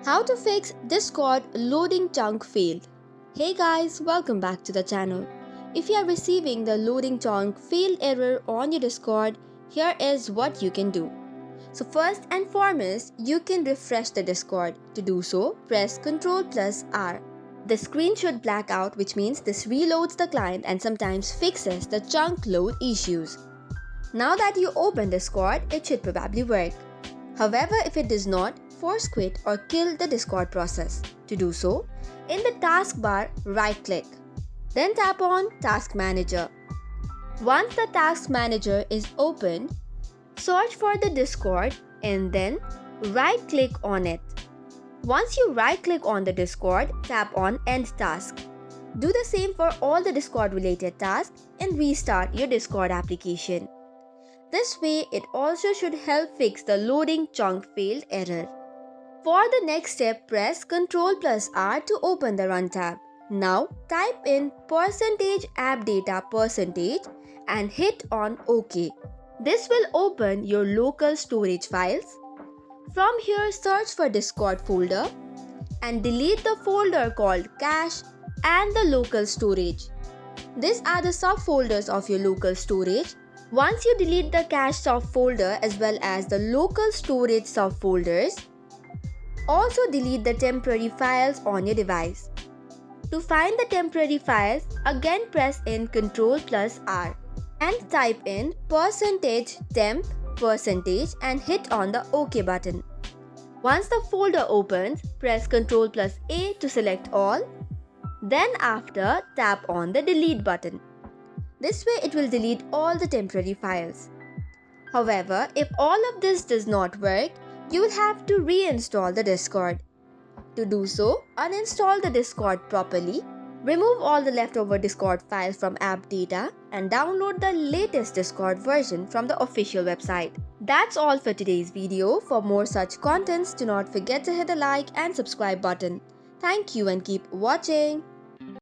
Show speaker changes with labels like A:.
A: How to fix Discord loading chunk failed. Hey guys, welcome back to the channel. If you are receiving the loading chunk failed error on your Discord, here is what you can do. So first and foremost, you can refresh the Discord. To do so, press Ctrl+R. The screen should black out, which means this reloads the client and sometimes fixes the chunk load issues. Now that you open Discord, it should probably work. However, if it does not, force quit or kill the Discord process. To do so, in the taskbar, right-click. Then tap on Task Manager. Once the Task Manager is opened, search for the Discord and then right-click on it. Once you right-click on the Discord, tap on End Task. Do the same for all the Discord-related tasks and restart your Discord application. This way, it also should help fix the loading chunk failed error. For the next step, press Ctrl+R to open the Run tab. Now, type in %appdata% and hit on OK. This will open your local storage files. From here, search for Discord folder and delete the folder called Cache and the local storage. These are the subfolders of your local storage. Once you delete the cache subfolder as well as the local storage subfolders, also delete the temporary files on your device. To find the temporary files, again press in Ctrl+R and type in %temp% and hit on the OK button. Once the folder opens, press Ctrl+A to select all. Then after, tap on the Delete button. This way it will delete all the temporary files. However, if all of this does not work, you will have to reinstall the Discord. To do so, uninstall the Discord properly, remove all the leftover Discord files from app data, and download the latest Discord version from the official website. That's all for today's video. For more such contents, do not forget to hit the like and subscribe button. Thank you and keep watching.